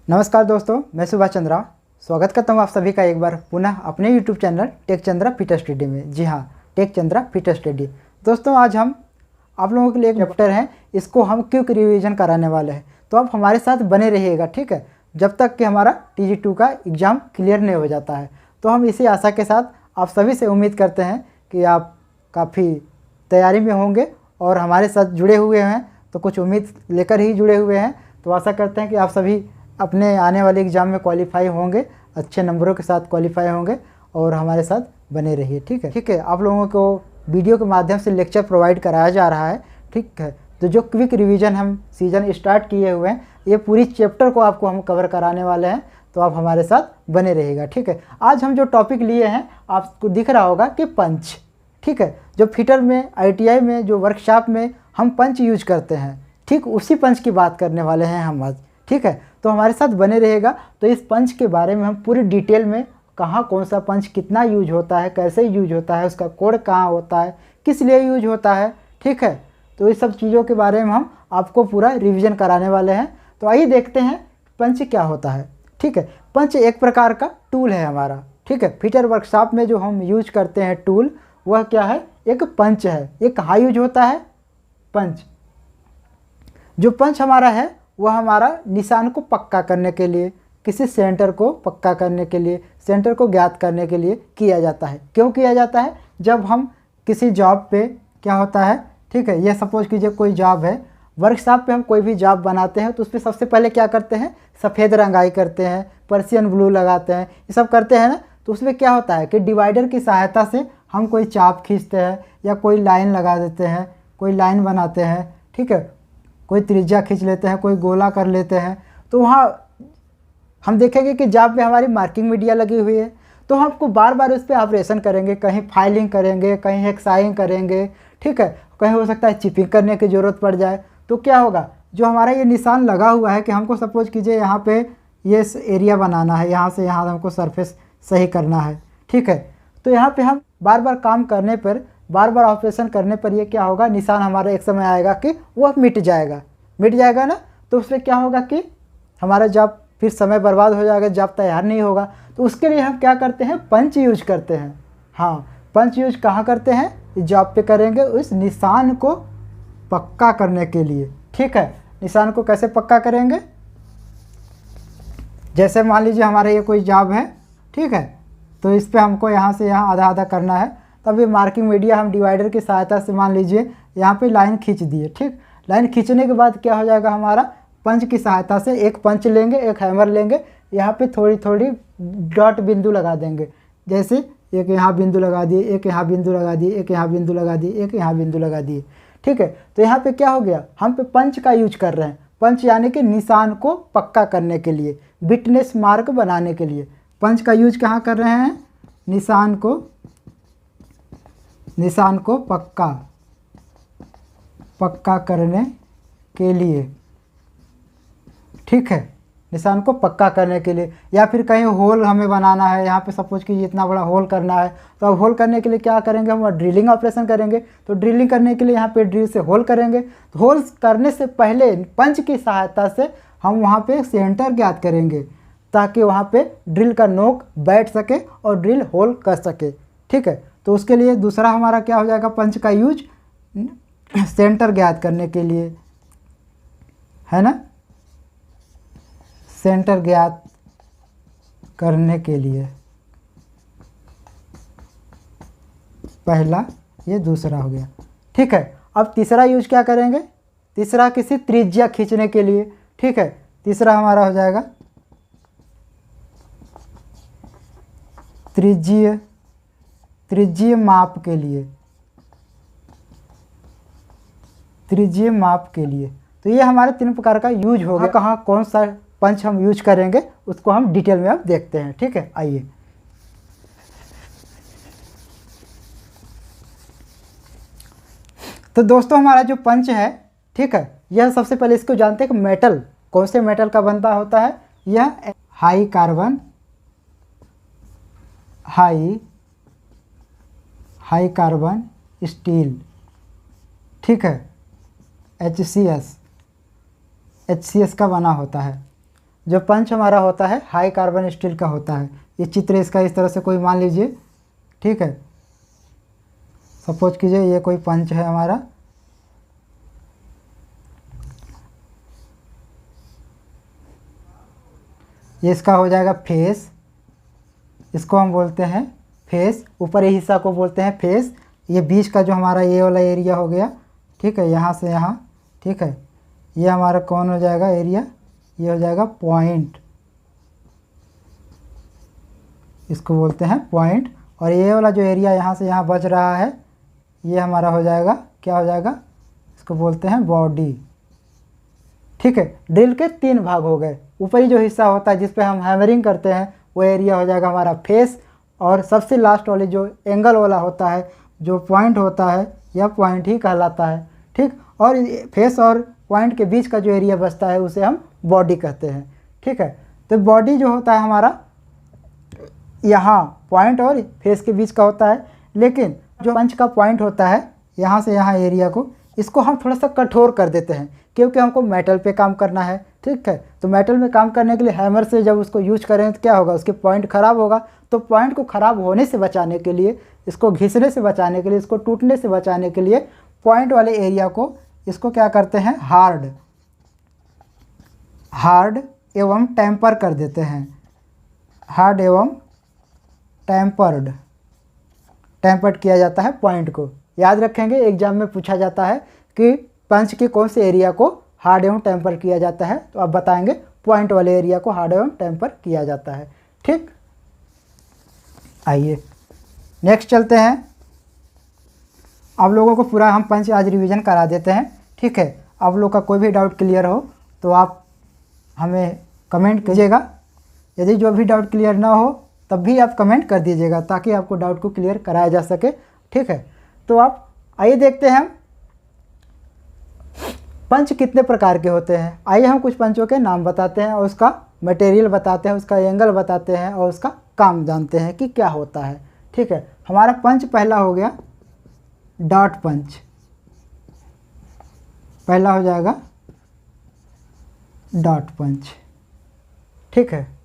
नमस्कार दोस्तों, मैं सुभाष चंद्रा स्वागत करता हूं आप सभी का एक बार पुनः अपने YouTube channel tech Chandra fitter study में। जी हाँ, टेक चंद्रा फिटर स्टडी। दोस्तों, आज हम आप लोगों के लिए एक चैप्टर है, इसको हम क्विक रिवीजन कराने वाले हैं, तो आप हमारे साथ बने रहिएगा, ठीक है, जब तक कि हमारा TG2 का एग्ज़ाम क्लियर नहीं हो जाता है। तो हम इसी आशा के साथ आप सभी से उम्मीद करते हैं कि आप काफ़ी तैयारी में होंगे और हमारे साथ जुड़े हुए हैं, तो कुछ उम्मीद लेकर ही जुड़े हुए हैं। तो आशा करते हैं कि आप सभी अपने आने वाले एग्ज़ाम में क्वालिफाई होंगे, अच्छे नंबरों के साथ क्वालिफाई होंगे और हमारे साथ बने रहिए, ठीक है। आप लोगों को वीडियो के माध्यम से लेक्चर प्रोवाइड कराया जा रहा है, ठीक है। तो जो क्विक रिवीजन हम सीज़न स्टार्ट किए हुए हैं, ये पूरी चैप्टर को आपको हम कवर कराने वाले हैं, तो आप हमारे साथ बने रहिएगा, ठीक है। आज हम जो टॉपिक लिए हैं, आपको दिख रहा होगा कि पंच, ठीक है। जो फिटर में, ITI में, जो वर्कशॉप में हम पंच यूज करते हैं, ठीक उसी पंच की बात करने वाले हैं हम आज, ठीक है। तो हमारे साथ बने रहेगा। तो इस पंच के बारे में हम पूरी डिटेल में, कहाँ कौन सा पंच कितना यूज होता है, कैसे यूज होता है, उसका कोड कहाँ होता है, किस लिए यूज होता है, ठीक है। तो इस सब चीज़ों के बारे में हम आपको पूरा रिवीजन कराने वाले हैं। तो आइए देखते हैं पंच क्या होता है, ठीक है। पंच एक प्रकार का टूल है हमारा, ठीक है। फिटर वर्कशॉप में जो हम यूज करते हैं टूल, वह क्या है, एक पंच है। ये कहाँ यूज होता है, पंच। जो पंच हमारा है वह हमारा निशान को पक्का करने के लिए, किसी सेंटर को पक्का करने के लिए, सेंटर को ज्ञात करने के लिए किया जाता है। क्यों किया जाता है, जब हम किसी जॉब पे क्या होता है, ठीक है, ये सपोज कीजिए कोई जॉब है, वर्कशॉप पे हम कोई भी जॉब बनाते हैं तो उस पर सबसे पहले क्या करते हैं, सफ़ेद रंगाई करते हैं, पर्सियन ब्लू लगाते हैं, ये सब करते हैं ना। तो उसमें क्या होता है कि डिवाइडर की सहायता से हम कोई चाप खींचते हैं या कोई लाइन लगा देते हैं, कोई लाइन बनाते हैं, ठीक है, कोई त्रिज्या खींच लेते हैं, कोई गोला कर लेते हैं। तो वहाँ हम देखेंगे कि जॉब में हमारी मार्किंग मीडिया लगी हुई है, तो हम आपको बार बार उस पर ऑपरेशन करेंगे, कहीं फाइलिंग करेंगे, कहीं हेक्साइंग करेंगे, ठीक है, कहीं हो सकता है चिपिंग करने की ज़रूरत पड़ जाए। तो क्या होगा, जो हमारा ये निशान लगा हुआ है कि हमको सपोज कीजिए यहाँ पे ये एरिया बनाना है, यहाँ से यहाँ हमको सरफेस सही करना है, ठीक है। तो यहाँ पे हम बार बार काम करने पर, बार बार ऑपरेशन करने पर ये क्या होगा, निशान हमारा एक समय आएगा कि वह मिट जाएगा ना। तो उससे क्या होगा कि हमारा जॉब फिर समय बर्बाद हो जाएगा, जॉब तैयार नहीं होगा। तो उसके लिए हम क्या करते हैं, पंच यूज करते हैं। हाँ, पंच यूज कहाँ करते हैं, जॉब पे करेंगे, उस निशान को पक्का करने के लिए, ठीक है। निशान को कैसे पक्का करेंगे, जैसे मान लीजिए हमारा ये कोई जॉब है, ठीक है, तो इस पर हमको यहाँ से यहाँ आधा आधा करना है। तब ये मार्किंग मीडिया हम डिवाइडर की सहायता से मान लीजिए यहाँ पे लाइन खींच दिए, ठीक। लाइन खींचने के बाद क्या हो जाएगा, हमारा पंच की सहायता से एक पंच लेंगे, एक हैमर लेंगे, यहाँ पे थोड़ी थोड़ी डॉट बिंदु लगा देंगे। जैसे एक यहाँ बिंदु लगा दिए, एक यहाँ बिंदु लगा दिए, एक यहाँ बिंदु लगा दिए, एक यहाँ बिंदु लगा दिए, ठीक है। तो यहाँ पे क्या हो गया, हम पे पंच का यूज कर रहे हैं। पंच यानी कि निशान को पक्का करने के लिए, विटनेस मार्क बनाने के लिए पंच का यूज कहाँ कर रहे हैं, निशान को पक्का करने के लिए, ठीक है, निशान को पक्का करने के लिए। या फिर कहीं होल हमें बनाना है, यहाँ पे सपोज कि इतना बड़ा होल करना है, तो अब होल करने के लिए क्या करेंगे, हम ड्रिलिंग ऑपरेशन करेंगे। तो ड्रिलिंग करने के लिए यहाँ पे ड्रिल से होल करेंगे। तो होल करने से पहले पंच की सहायता से हम वहाँ पे सेंटर ज्ञात करेंगे, ताकि वहाँ पे ड्रिल का नोक बैठ सके और ड्रिल होल कर सके, ठीक है। तो उसके लिए दूसरा हमारा क्या हो जाएगा, पंच का यूज सेंटर ज्ञात करने के लिए, है ना, सेंटर ज्ञात करने के लिए पहला, ये दूसरा हो गया, ठीक है। अब तीसरा यूज क्या करेंगे, तीसरा किसी त्रिज्या खींचने के लिए, ठीक है। तीसरा हमारा हो जाएगा त्रिज्यीय माप के लिए, त्रिज्यीय माप के लिए। तो ये हमारे 3 प्रकार का यूज हो गया। कहाँ कौन सा पंच हम यूज करेंगे उसको हम डिटेल में अब देखते हैं, ठीक है। आइए, तो दोस्तों हमारा जो पंच है, ठीक है, यह सबसे पहले इसको जानते हैं कि मेटल, कौन से मेटल का बनता होता है। यह हाई कार्बन स्टील, ठीक है, HCS का बना होता है। जो पंच हमारा होता है हाई कार्बन स्टील का होता है। ये चित्र इसका इस तरह से कोई मान लीजिए, ठीक है। सपोज कीजिए ये कोई पंच है हमारा, ये इसका हो जाएगा फेस, इसको हम बोलते हैं फेस, ऊपर ये हिस्सा को बोलते हैं फेस। ये बीच का जो हमारा ये वाला एरिया हो गया, ठीक है, यहाँ से यहाँ, ठीक है, ये हमारा कौन हो जाएगा एरिया, ये हो जाएगा पॉइंट, इसको बोलते हैं पॉइंट। और ये वाला जो एरिया यहाँ से यहाँ बच रहा है, ये हमारा हो जाएगा, क्या हो जाएगा, इसको बोलते हैं बॉडी, ठीक है। ड्रिल के 3 भाग हो गए। ऊपरी जो हिस्सा होता है जिस पे हम हैमरिंग करते हैं वो एरिया हो जाएगा हमारा फेस, और सबसे लास्ट वाली जो एंगल वाला होता है, जो पॉइंट होता है, यह पॉइंट ही कहलाता है, ठीक। और फेस और पॉइंट के बीच का जो एरिया बचता है उसे हम बॉडी कहते हैं, ठीक है। तो बॉडी जो होता है हमारा यहाँ पॉइंट और फेस के बीच का होता है, लेकिन जो पंच का पॉइंट होता है यहाँ से यहाँ एरिया को, इसको हम थोड़ा सा कठोर कर देते हैं क्योंकि हमको मेटल पे काम करना है, ठीक है। तो मेटल में काम करने के लिए हैमर से जब उसको यूज करें तो क्या होगा, उसके पॉइंट ख़राब होगा। तो पॉइंट को ख़राब होने से बचाने के लिए, इसको घिसने से बचाने के लिए, इसको टूटने से बचाने के लिए पॉइंट वाले एरिया को इसको क्या करते हैं, हार्ड एवं टेम्पर कर देते हैं, हार्ड एवं टेम्पर्ड किया जाता है पॉइंट को। याद रखेंगे, एग्जाम में पूछा जाता है कि पंच के कौन से एरिया को हार्ड एवं टेम्पर किया जाता है, तो आप बताएंगे पॉइंट वाले एरिया को हार्ड एवं टेम्पर किया जाता है, ठीक। आइए नेक्स्ट चलते हैं। आप लोगों को पूरा हम पंच आज रिवीजन करा देते हैं, ठीक है। आप लोग का कोई भी डाउट क्लियर हो तो आप हमें कमेंट कीजिएगा। यदि जो भी डाउट क्लियर ना हो तब भी आप कमेंट कर दीजिएगा ताकि आपको डाउट को क्लियर कराया जा सके, ठीक है। तो आप आइए देखते हैं पंच कितने प्रकार के होते हैं। आइए हम कुछ पंचों के नाम बताते हैं और उसका मटेरियल बताते हैं, उसका एंगल बताते हैं और उसका काम जानते हैं कि क्या होता है, ठीक है। हमारा पंच पहला हो गया डॉट पंच, पहला हो जाएगा डॉट पंच, ठीक है।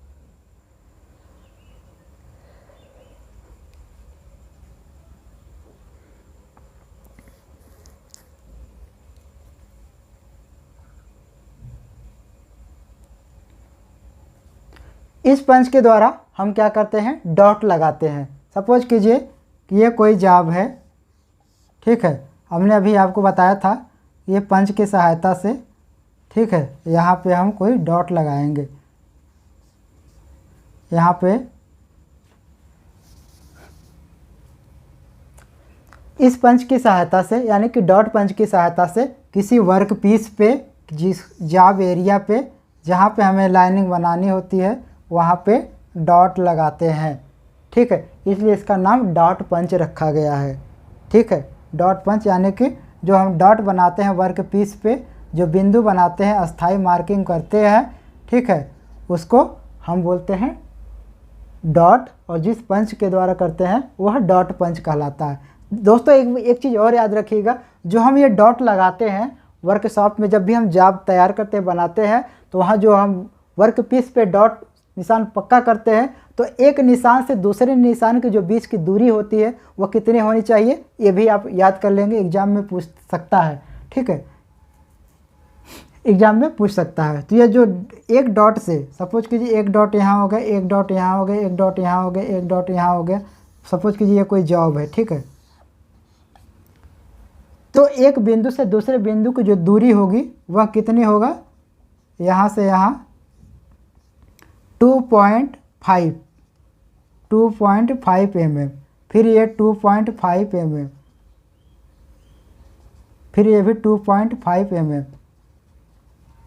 इस पंच के द्वारा हम क्या करते हैं, डॉट लगाते हैं। सपोज कीजिए कि ये कोई जॉब है, ठीक है। हमने अभी आपको बताया था ये पंच की सहायता से, ठीक है, यहाँ पे हम कोई डॉट लगाएंगे, यहाँ पे इस पंच की सहायता से, यानी कि डॉट पंच की सहायता से किसी वर्क पीस पे, जिस जॉब एरिया पे जहाँ पे हमें लाइनिंग बनानी होती है वहाँ पे डॉट लगाते हैं, ठीक है। इसलिए इसका नाम डॉट पंच रखा गया है, ठीक है। डॉट पंच यानी कि जो हम डॉट बनाते हैं वर्क पीस पे, जो बिंदु बनाते हैं, अस्थाई मार्किंग करते हैं, ठीक है, उसको हम बोलते हैं डॉट। और जिस पंच के द्वारा करते हैं वह डॉट पंच कहलाता है। दोस्तों एक चीज़ और याद रखिएगा, जो हम ये डॉट लगाते हैं वर्कशॉप में, जब भी हम जॉब तैयार करते हैं, बनाते हैं, तो वहाँ जो हम वर्क पीस पे डॉट निशान पक्का करते हैं, तो एक निशान से दूसरे निशान के जो बीच की दूरी होती है वह कितनी होनी चाहिए, ये भी आप याद कर लेंगे, एग्जाम में पूछ सकता है, ठीक है, एग्जाम में पूछ सकता है। तो ये जो एक डॉट से, सपोज कीजिए एक डॉट यहाँ हो गया, एक डॉट यहाँ हो गया, एक डॉट यहाँ हो गया, एक डॉट यहाँ हो गया, सपोज कीजिए ये कोई जॉब है, ठीक है। तो एक बिंदु से दूसरे बिंदु की जो दूरी होगी वह कितनी होगा, यहाँ से यहाँ 2.5 mm, फिर ये 2.5 mm, फिर ये भी 2.5 mm।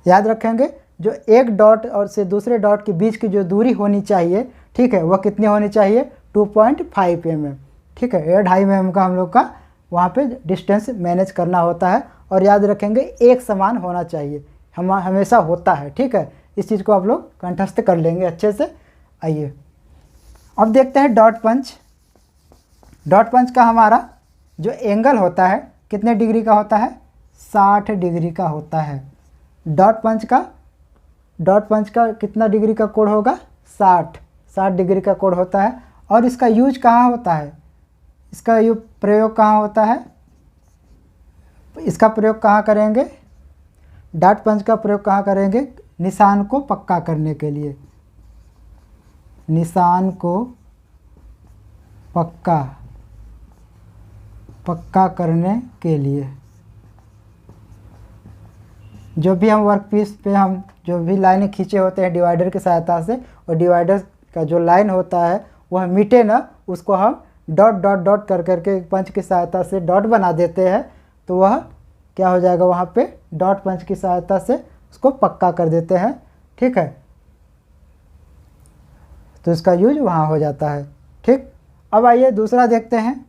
याद रखेंगे, जो एक डॉट और से दूसरे डॉट के बीच की जो दूरी होनी चाहिए, ठीक है, वह कितनी होनी चाहिए, 2.5 mm, ठीक है। 2.5 mm का हम लोग का वहाँ पे डिस्टेंस मैनेज करना होता है। और याद रखेंगे एक समान होना चाहिए, हम हमेशा होता है, ठीक है। इस चीज़ को आप लोग कंठस्थ कर लेंगे अच्छे से। आइए अब देखते हैं डॉट पंच। डॉट पंच का हमारा जो एंगल होता है कितने डिग्री का होता है, 60 डिग्री का होता है। डॉट पंच का डॉट पंच का कितना डिग्री का कोण होगा, 60 डिग्री का कोण होता है। और इसका यूज कहाँ होता है, इसका प्रयोग कहाँ होता है, इसका प्रयोग कहाँ करेंगे, डॉट पंच का प्रयोग कहाँ करेंगे, निशान को पक्का करने के लिए, निशान को पक्का करने के लिए। जो भी हम वर्कपीस पे हम जो भी लाइनें खींचे होते हैं डिवाइडर की सहायता से, और डिवाइडर का जो लाइन होता है वह मिटे ना, उसको हम डॉट डॉट डॉट कर करके पंच की सहायता से डॉट बना देते हैं, तो वह क्या हो जाएगा, वहाँ पे डॉट पंच की सहायता से उसको पक्का कर देते हैं। ठीक है, तो इसका यूज वहाँ हो जाता है। ठीक, अब आइए दूसरा देखते हैं।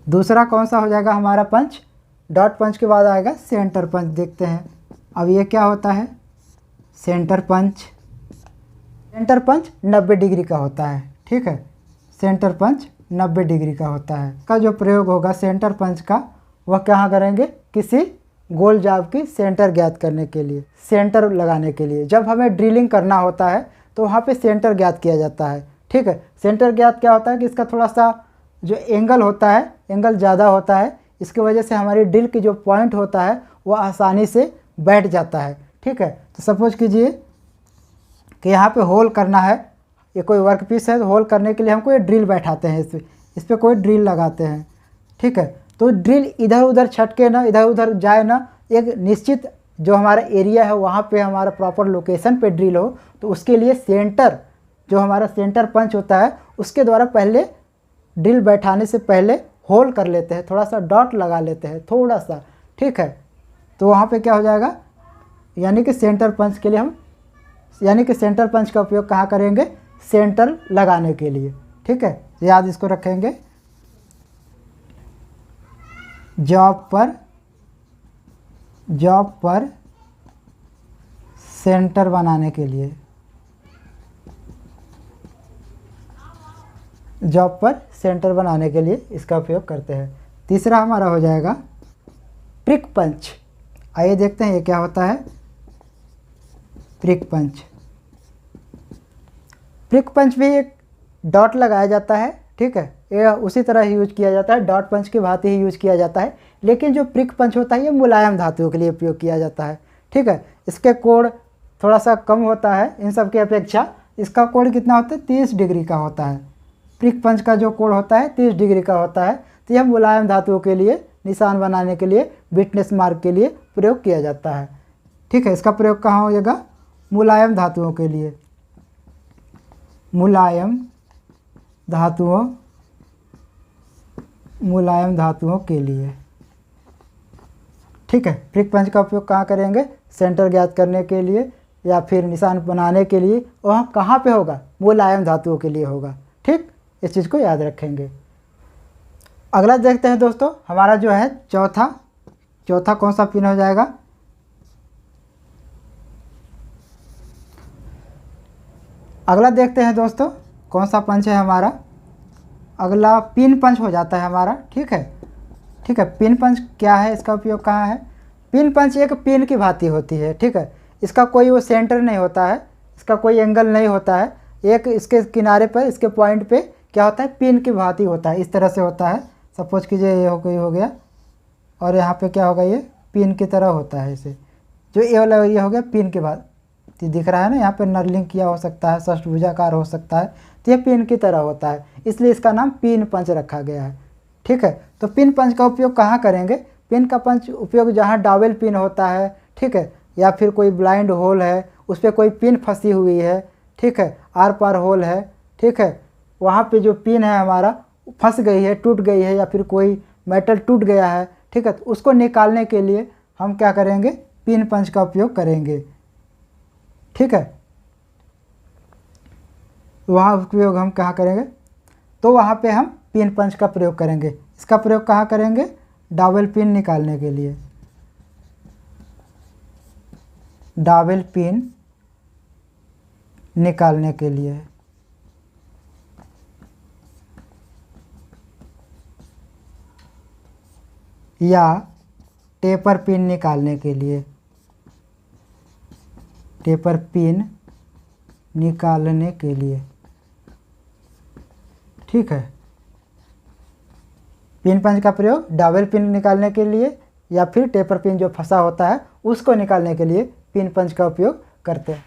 दूसरा कौन सा हो जाएगा हमारा पंच, डॉट पंच के बाद आएगा सेंटर पंच। देखते हैं अब ये क्या होता है, centre punch. Centre punch 90 degree का होता है। ठीक है, सेंटर पंच 90 डिग्री का होता है। का जो प्रयोग होगा सेंटर पंच का, वह कहाँ करेंगे, किसी गोल जाब की सेंटर ज्ञात करने के लिए, सेंटर लगाने के लिए। जब हमें ड्रिलिंग करना होता है तो वहाँ पे सेंटर ज्ञात किया जाता है। ठीक है, सेंटर ज्ञात क्या होता है कि इसका थोड़ा सा जो एंगल होता है, एंगल ज़्यादा होता है, इसकी वजह से हमारी ड्रिल की जो पॉइंट होता है वह आसानी से बैठ जाता है। ठीक है, तो सपोज कीजिए कि यहाँ पे होल करना है, ये कोई वर्क पीस है, तो होल करने के लिए हमको ये ड्रिल बैठाते हैं, इस पर कोई ड्रिल लगाते हैं। ठीक है, तो ड्रिल इधर उधर छटके ना, इधर उधर जाए ना, एक निश्चित जो हमारा एरिया है वहाँ पे हमारा प्रॉपर लोकेशन पे ड्रिल हो, तो उसके लिए सेंटर, जो हमारा सेंटर पंच होता है, उसके द्वारा पहले ड्रिल बैठाने से पहले होल कर लेते हैं, थोड़ा सा डॉट लगा लेते हैं, थोड़ा सा। ठीक है, तो वहाँ पे क्या हो जाएगा, यानी कि सेंटर पंच के लिए हम, यानी कि सेंटर पंच का उपयोग कहाँ करेंगे, सेंटर लगाने के लिए। ठीक है, याद इसको रखेंगे, जॉब पर सेंटर बनाने के लिए, जॉब पर सेंटर बनाने के लिए इसका उपयोग करते हैं। तीसरा हमारा हो जाएगा प्रिक पंच। आइए देखते हैं ये क्या होता है, प्रिक पंच। प्रिक पंच भी एक डॉट लगाया जाता है। ठीक है, ये उसी तरह यूज किया जाता है, डॉट पंच की भांति ही यूज किया जाता है, लेकिन जो प्रिक पंच होता है ये मुलायम धातुओं के लिए उपयोग किया जाता है। ठीक है, इसके कोण थोड़ा सा कम होता है इन सब की अपेक्षा। इसका कोण कितना होता है, 30 डिग्री का होता है। प्रिक पंच का जो कोण होता है 30 डिग्री का होता है। तो यह मुलायम धातुओं के लिए, निशान बनाने के लिए, विटनेस मार्क के लिए प्रयोग किया जाता है। ठीक है, इसका प्रयोग कहाँ हो जाएगा, मुलायम धातुओं के लिए, मुलायम धातुओं के लिए। ठीक है, प्रिक पंच का उपयोग कहाँ करेंगे, सेंटर ज्ञात करने के लिए या फिर निशान बनाने के लिए। वह कहाँ पे होगा, मुलायम धातुओं के लिए होगा। ठीक, इस चीज़ को याद रखेंगे। अगला देखते हैं दोस्तों, हमारा जो है चौथा कौन सा पिन हो जाएगा, अगला देखते हैं दोस्तों कौन सा पंच है हमारा। अगला पिन पंच हो जाता है हमारा। ठीक है, पिन पंच क्या है, इसका उपयोग कहाँ है, पिन पंच एक पिन की भांति होती है। ठीक है, इसका कोई वो सेंटर नहीं होता है, इसका कोई एंगल नहीं होता है, एक इसके किनारे पर, इसके पॉइंट पे क्या होता है, पिन की भांति होता है, इस तरह से होता है। सपोज कीजिए ये हो गया और यहाँ पे क्या होगा, ये पिन की तरह होता है। इसे जो ये वाला एरिया हो गया पिन के बाद दिख रहा है ना, यहाँ पे नर्लिंग किया हो सकता है, षष्ठभुजाकार हो सकता है, तो ये पिन की तरह होता है, इसलिए इसका नाम पिन पंच रखा गया है। ठीक है, तो पिन पंच का उपयोग कहाँ करेंगे, पिन का पंच उपयोग जहाँ डाबल पिन होता है। ठीक है, या फिर कोई ब्लाइंड होल है, उस पर कोई पिन फंसी हुई है। ठीक है, आर पार होल है। ठीक है, वहाँ पे जो पिन है हमारा फंस गई है, टूट गई है, या फिर कोई मेटल टूट गया है। ठीक है, तो उसको निकालने के लिए हम क्या करेंगे, पिन पंच का उपयोग करेंगे। ठीक है, वहाँ उपयोग हम कहाँ करेंगे, तो वहाँ पे हम पिन पंच का प्रयोग करेंगे। इसका प्रयोग कहाँ करेंगे, डबल पिन निकालने के लिए, डबल पिन निकालने के लिए। या टेपर पिन निकालने के लिए। टेपर पिन निकालने के लिए। ठीक है, पिन पंच का प्रयोग डबल पिन निकालने के लिए या फिर टेपर पिन जो फंसा होता है उसको निकालने के लिए पिन पंच का उपयोग करते हैं।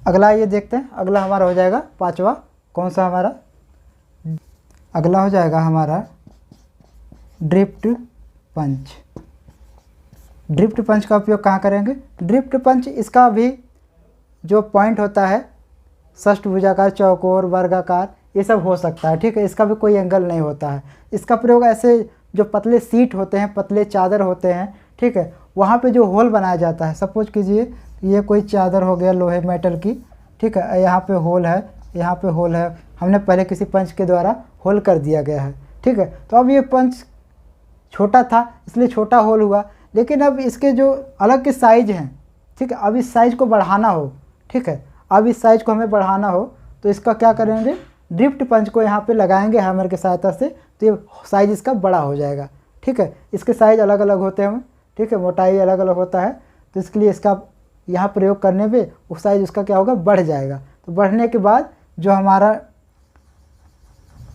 अगला ये देखते हैं, अगला हमारा हो जाएगा पांचवा। कौन सा हमारा अगला हो जाएगा हमारा ड्रिफ्ट पंच। ड्रिफ्ट पंच का उपयोग कहाँ करेंगे? ड्रिफ्ट पंच इसका भी जो पॉइंट होता है षष्ठभुजाकार, चौकोर, वर्गाकार, ये सब हो सकता है। ठीक है, इसका भी कोई एंगल नहीं होता है। इसका प्रयोग ऐसे जो पतले सीट होते हैं, पतले चादर होते हैं, ठीक है, वहाँ पे जो होल बनाया जाता है। सपोज कीजिए ये कोई चादर हो गया लोहे मेटल की, ठीक है, यहाँ पे होल है, यहाँ पे होल है, हमने पहले किसी पंच के द्वारा होल कर दिया गया है। ठीक है, तो अब ये पंच छोटा था इसलिए छोटा होल हुआ, लेकिन अब इसके जो अलग के साइज हैं, ठीक है, अब इस साइज़ को बढ़ाना हो, ठीक है, अब इस साइज़ को हमें बढ़ाना हो तो इसका क्या करेंगे? ड्रिफ्ट पंच को यहाँ पे लगाएंगे हैमर के सहायता से, तो ये साइज़ इसका बड़ा हो जाएगा। ठीक है, इसके साइज़ अलग अलग होते हैं, ठीक है, मोटाई अलग अलग होता है, तो इसके लिए इसका यहाँ प्रयोग करने पे वो साइज़ उसका क्या होगा? बढ़ जाएगा। तो बढ़ने के बाद जो हमारा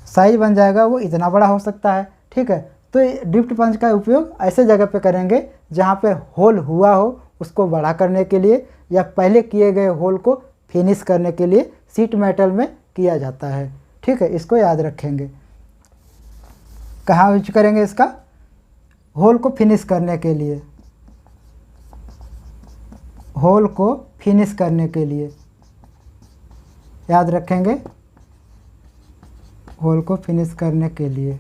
साइज़ बन जाएगा वो इतना बड़ा हो सकता है। ठीक है, तो ड्रिफ्ट पंच का उपयोग ऐसे जगह पे करेंगे जहाँ पे होल हुआ हो उसको बड़ा करने के लिए, या पहले किए गए होल को फिनिश करने के लिए सीट मेटल में किया जाता है। ठीक है, इसको याद रखेंगे। कहाँ यूज करेंगे इसका? होल को फिनिश करने के लिए, होल को फिनिश करने के लिए याद रखेंगे, होल को फिनिश करने के लिए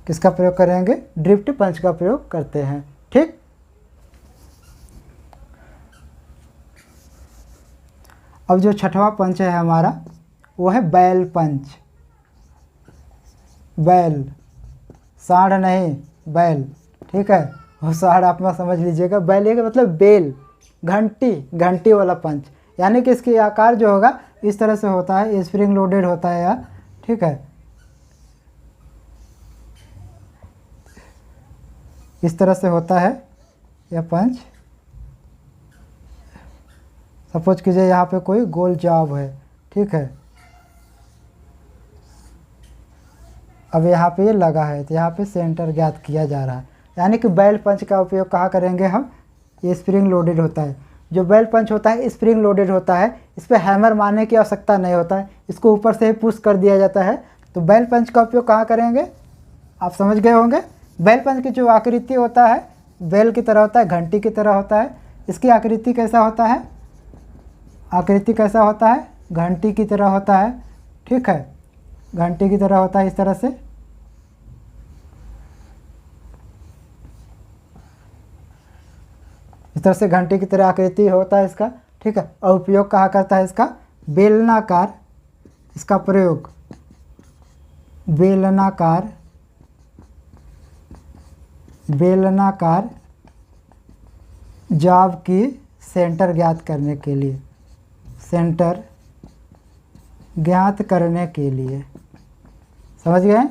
किसका प्रयोग करेंगे? ड्रिफ्ट पंच का प्रयोग करते हैं। ठीक, अब जो छठवां पंच है हमारा वो है बैल पंच। बैल, साढ़ नहीं, बैल। ठीक है, वो साढ़ आप ना समझ लीजिएगा, बैल एक मतलब बेल, घंटी, घंटी वाला पंच, यानी कि इसकी आकार जो होगा इस तरह से होता है, स्प्रिंग लोडेड होता है यार। ठीक है, इस तरह से होता है यह पंच। सपोज कीजिए यहाँ पे कोई गोल जॉब है, ठीक है, अब यहाँ पे ये लगा है तो यहाँ पे सेंटर ज्ञात किया जा रहा है, यानी कि बैल पंच का उपयोग कहाँ करेंगे हम? ये स्प्रिंग लोडेड होता है। जो बैल पंच होता है स्प्रिंग लोडेड होता है, इस पर हैमर मारने की आवश्यकता नहीं होता है, इसको ऊपर से ही पुश कर दिया जाता है। तो बैल पंच का उपयोग कहाँ करेंगे? आप समझ गए होंगे। बैल पंच की जो आकृति होता है बैल की तरह होता है, घंटी की तरह होता है। इसकी आकृति कैसा होता है? आकृति कैसा होता है? घंटी की तरह होता है। ठीक है, घंटी की तरह होता है इस तरह से। इस तरह से घंटी की तरह आकृति होता है इसका। ठीक है, और उपयोग कहाँ करता है इसका? बेलनाकार, इसका प्रयोग बेलनाकार, बेलनाकार जॉब की सेंटर ज्ञात करने के लिए, सेंटर ज्ञात करने के लिए। समझ गए?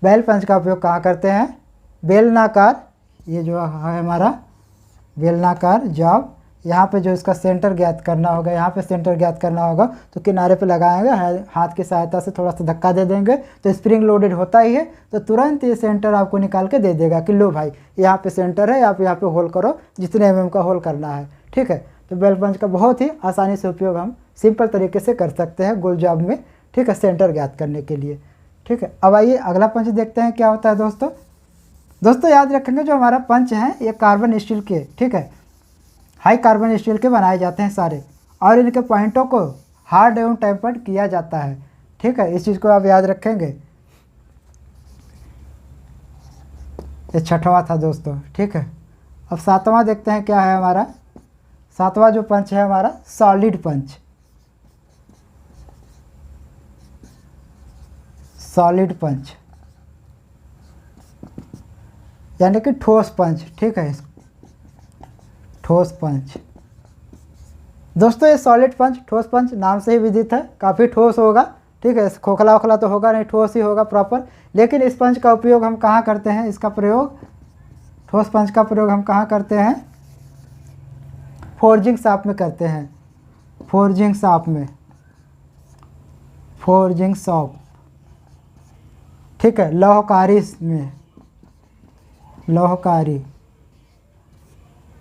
बैल पंच का उपयोग कहाँ करते हैं? बेलनाकार, ये जो है हमारा बेलनाकार जॉब, यहाँ पे जो इसका सेंटर ज्ञात करना होगा, यहाँ पे सेंटर ज्ञात करना होगा तो किनारे पे लगाएंगे, हाथ की सहायता से थोड़ा सा धक्का दे देंगे तो स्प्रिंग लोडेड होता ही है, तो तुरंत ये सेंटर आपको निकाल के दे देगा कि लो भाई यहाँ पे सेंटर है, आप यहाँ पे होल करो जितने mm का होल करना है। ठीक है, तो बेल पंच का बहुत ही आसानी से उपयोग हम सिंपल तरीके से कर सकते हैं गोल जॉब में। ठीक है, सेंटर ज्ञात करने के लिए। ठीक है, अब आइए अगला पंच देखते हैं क्या होता है दोस्तों। दोस्तों याद रखेंगे जो हमारा पंच है ये कार्बन स्टील के, ठीक है, हाई कार्बन स्टील के बनाए जाते हैं सारे, और इनके पॉइंटों को हार्ड एवं टेम्पर्ड किया जाता है। ठीक है, इस चीज़ को आप याद रखेंगे। ये छठवां था दोस्तों। ठीक है, अब सातवां देखते हैं क्या है हमारा। सातवां जो पंच है हमारा सॉलिड पंच। सॉलिड पंच यानी कि ठोस पंच। ठीक है, ठोस पंच। दोस्तों ये सॉलिड पंच, ठोस पंच नाम से ही विदित है, काफ़ी ठोस होगा। ठीक है, खोखला ओखला तो होगा नहीं, ठोस ही होगा प्रॉपर। लेकिन इस पंच का उपयोग हम कहाँ करते हैं? इसका प्रयोग ठोस पंच का प्रयोग हम कहाँ करते हैं? फोर्जिंग शॉप में करते हैं, फोर्जिंग शॉप में, फोर्जिंग शॉप, ठीक है। लौहकारी में, लौहकारी,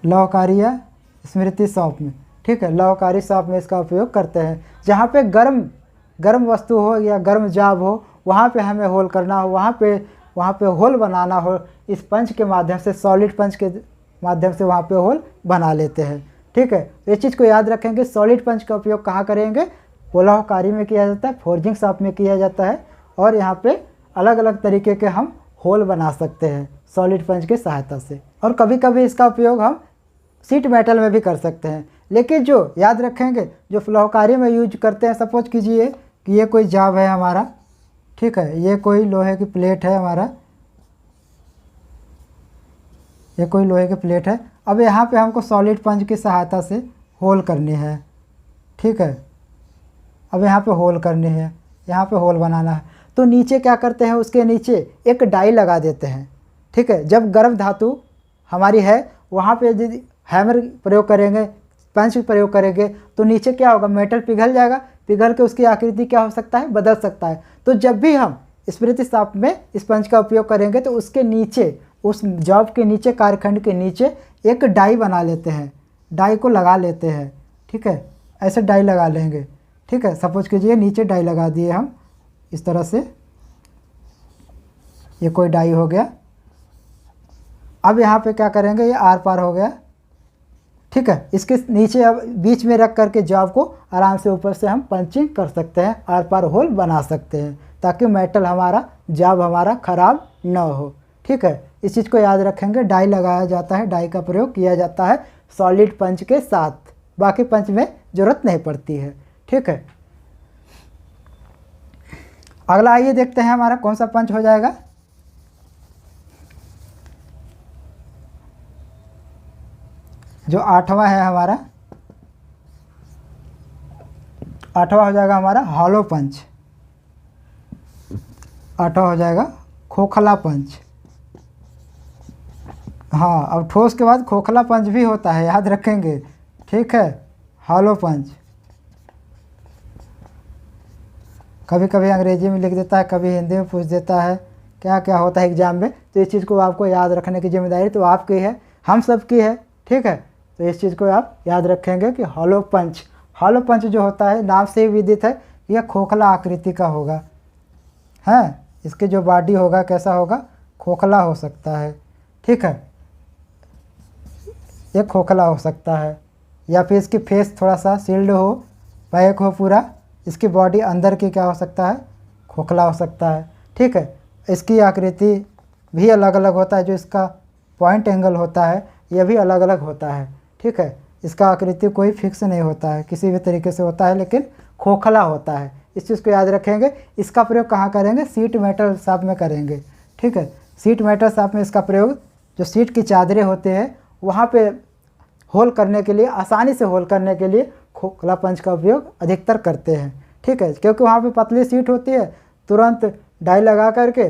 लौहकारी या स्मृति शॉप में, ठीक है। लौहकारी शॉप में इसका उपयोग करते हैं। जहाँ पे गर्म वस्तु हो या गर्म जाब हो, वहाँ पे हमें होल करना हो, वहाँ पे होल बनाना हो, इस पंच के माध्यम से, सॉलिड पंच के माध्यम से वहाँ पे होल बना लेते हैं, ठीक है। ये चीज़ को याद रखेंगे। सॉलिड पंच का उपयोग कहाँ करेंगे? लौहकारी में किया जाता है, फोर्जिंग शॉप में किया जाता है, और यहाँ पे अलग अलग तरीके के हम होल बना सकते हैं सॉलिड पंच की सहायता से। और कभी कभी इसका उपयोग हम सीट मेटल में भी कर सकते हैं। लेकिन जो याद रखेंगे, जो लौहकारी में यूज करते हैं, सपोज कीजिए कि ये कोई जाब है हमारा, ठीक है, ये कोई लोहे की प्लेट है हमारा, ये कोई लोहे की प्लेट है। अब यहाँ पे हमको सॉलिड पंच की सहायता से होल करनी है, ठीक है। अब यहाँ पे होल करनी है, यहाँ पे होल बनाना है, तो नीचे क्या करते हैं? उसके नीचे एक डाई लगा देते हैं, ठीक है। जब गर्म धातु हमारी है, वहाँ पे यदि हैमर प्रयोग करेंगे, पंच प्रयोग करेंगे, तो नीचे क्या होगा? मेटल पिघल जाएगा, पिघल के उसकी आकृति क्या हो सकता है? बदल सकता है। तो जब भी हम स्मृति शॉप में इस पंच का उपयोग करेंगे, तो उसके नीचे, उस जॉब के नीचे, कार्यखंड के नीचे एक डाई बना लेते हैं, डाई को लगा लेते हैं, ठीक है। ऐसे डाई लगा लेंगे, ठीक है। सपोज कीजिए नीचे डाई लगा दिए हम इस तरह से, ये कोई डाई हो गया। अब यहाँ पे क्या करेंगे? ये आर पार हो गया, ठीक है। इसके नीचे अब बीच में रख करके जॉब को आराम से ऊपर से हम पंचिंग कर सकते हैं, आर पार होल बना सकते हैं, ताकि मेटल हमारा, जॉब हमारा खराब न हो, ठीक है। इस चीज़ को याद रखेंगे। डाई लगाया जाता है, डाई का प्रयोग किया जाता है सॉलिड पंच के साथ, बाकी पंच में ज़रूरत नहीं पड़ती है, ठीक है। अगला आइए देखते हैं हमारा कौन सा पंच हो जाएगा। जो 8वां है हमारा, 8वां हो जाएगा हमारा हॉलो पंच, 8वां हो जाएगा खोखला पंच। हाँ, अब ठोस के बाद खोखला पंच भी होता है, याद रखेंगे, ठीक है। हॉलो पंच कभी कभी अंग्रेजी में लिख देता है, कभी हिंदी में पूछ देता है, क्या क्या होता है एग्जाम में। तो इस चीज़ को आपको याद रखने की जिम्मेदारी तो आपकी है, हम सब की है, ठीक है। तो इस चीज़ को आप याद रखेंगे कि हॉलो पंच, हॉलो पंच जो होता है नाम से ही विदित है, यह खोखला आकृति का होगा, हैं। इसके जो बॉडी होगा कैसा होगा? खोखला हो सकता है, ठीक है। ये खोखला हो सकता है, या फिर इसकी फेस थोड़ा सा सील्ड हो, पैक हो पूरा। इसकी बॉडी अंदर की क्या हो सकता है? खोखला हो सकता है, ठीक है। इसकी आकृति भी अलग अलग होता है, जो इसका पॉइंट एंगल होता है यह भी अलग अलग होता है, ठीक है। इसका आकृति कोई फिक्स नहीं होता है, किसी भी तरीके से होता है, लेकिन खोखला होता है। इस चीज़ को याद रखेंगे। इसका प्रयोग कहाँ करेंगे? सीट मेटल शॉप में करेंगे, ठीक है। सीट मेटल शॉप में इसका प्रयोग, जो सीट की चादरें होते हैं वहाँ पे होल करने के लिए, आसानी से होल करने के लिए खोखला पंच का उपयोग अधिकतर करते हैं, ठीक है। क्योंकि वहाँ पे पतली सीट होती है, तुरंत डाई लगा करके,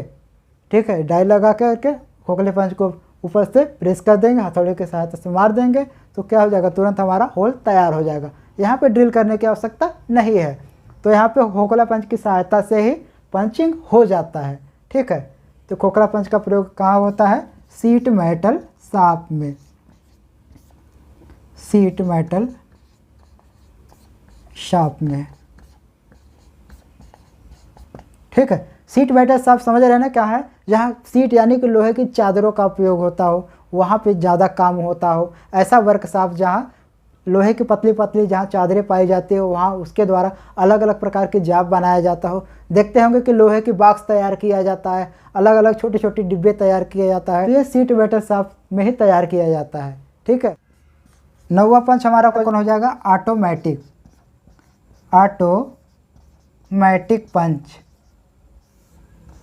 ठीक है, डाई लगा करके खोखले पंच को ऊपर से प्रेस कर देंगे, हथौड़े के सहायता से मार देंगे, तो क्या हो जाएगा? तुरंत हमारा होल तैयार हो जाएगा। यहाँ पे ड्रिल करने की आवश्यकता नहीं है, तो यहाँ पे खोखला पंच की सहायता से ही पंचिंग हो जाता है, ठीक है। तो खोखला पंच का प्रयोग कहाँ होता है? सीट मेटल शॉप में, सीट मेटल शॉप में, ठीक है। सीट मेटल शॉप समझ रहे हैं ना क्या है? जहाँ सीट यानी कि लोहे की चादरों का उपयोग होता हो, वहाँ पे ज़्यादा काम होता हो, ऐसा वर्कशॉप जहाँ लोहे की पतली पतली जहाँ चादरें पाई जाती हो, वहाँ उसके द्वारा अलग अलग प्रकार के जाब बनाया जाता हो। देखते होंगे कि लोहे की बॉक्स तैयार किया जाता है, अलग अलग छोटे छोटे डिब्बे तैयार किया जाता है, तो ये सीट मेटल शॉप में ही तैयार किया जाता है, ठीक है। 9वां पंच हमारा कौन हो जाएगा? ऑटोमेटिक, ऑटोमेटिक पंच,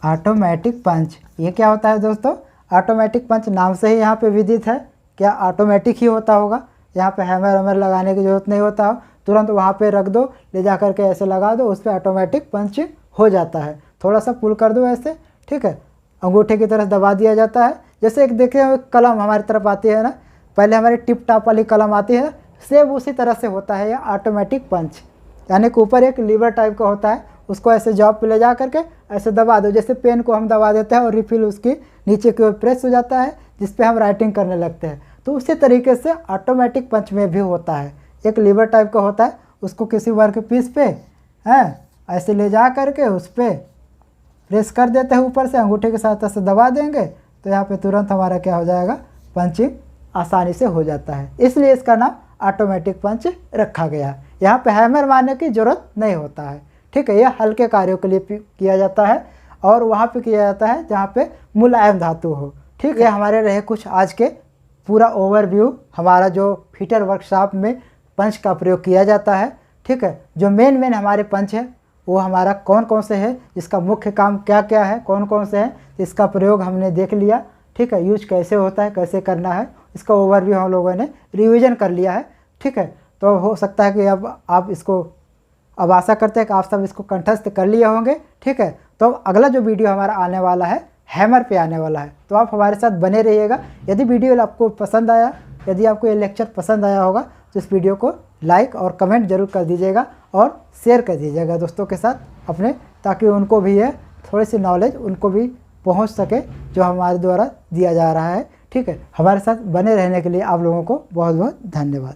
ऑटोमेटिक पंच। ये क्या होता है दोस्तों? ऑटोमेटिक पंच नाम से ही यहाँ पे विदित है, क्या ऑटोमेटिक ही होता होगा। यहाँ पे हैमर वैमर लगाने की ज़रूरत नहीं होता हो, तुरंत वहाँ पे रख दो, ले जा करके ऐसे लगा दो, उस पर ऑटोमेटिक पंच हो जाता है। थोड़ा सा पुल कर दो ऐसे, ठीक है, अंगूठे की तरफ दबा दिया जाता है, जैसे एक देखिए कलम हमारी तरफ आती है ना, पहले हमारी टिप टॉप वाली कलम आती है, सेम उसी तरह से होता है यह ऑटोमेटिक पंच। यानी कि ऊपर एक लीवर टाइप का होता है, उसको ऐसे जॉब पे ले जा करके ऐसे दबा दो, जैसे पेन को हम दबा देते हैं और रिफिल उसकी नीचे की ओर प्रेस हो जाता है, जिस पे हम राइटिंग करने लगते हैं। तो उसी तरीके से ऑटोमेटिक पंच में भी होता है, एक लीवर टाइप का होता है, उसको किसी वर्क पीस पे ऐसे ले जा करके उस पर प्रेस कर देते हैं, ऊपर से अंगूठे के साथ ऐसे दबा देंगे तो यहाँ पे तुरंत हमारा क्या हो जाएगा, पंचिंग आसानी से हो जाता है। इसलिए इसका नाम ऑटोमेटिक पंच रखा गया। यहाँ पे हैमर मारने की ज़रूरत नहीं होता है, ठीक है। यह हल्के कार्यों के लिए किया जाता है और वहाँ पे किया जाता है जहाँ पे मुलायम धातु हो, ठीक है। हमारे रहे कुछ आज के पूरा ओवरव्यू, हमारा जो फिटर वर्कशॉप में पंच का प्रयोग किया जाता है, ठीक है। जो मेन हमारे पंच है वो हमारा कौन कौन से है, इसका मुख्य काम क्या क्या है, कौन कौन से हैं, इसका प्रयोग हमने देख लिया, ठीक है। यूज कैसे होता है, कैसे करना है, इसका ओवरव्यू हम लोगों ने रिवीजन कर लिया है, ठीक है। तो हो सकता है कि अब आप इसको, अब आशा करते हैं कि आप सब इसको कंठस्थ कर लिए होंगे, ठीक है। तो अगला जो वीडियो हमारा आने वाला है हैमर पे आने वाला है, तो आप हमारे साथ बने रहिएगा। यदि वीडियो आपको पसंद आया, यदि आपको ये लेक्चर पसंद आया होगा तो इस वीडियो को लाइक और कमेंट जरूर कर दीजिएगा और शेयर कर दीजिएगा दोस्तों के साथ अपने, ताकि उनको भी ये थोड़ी सी नॉलेज उनको भी पहुंच सके जो हमारे द्वारा दिया जा रहा है, ठीक है। हमारे साथ बने रहने के लिए आप लोगों को बहुत बहुत धन्यवाद।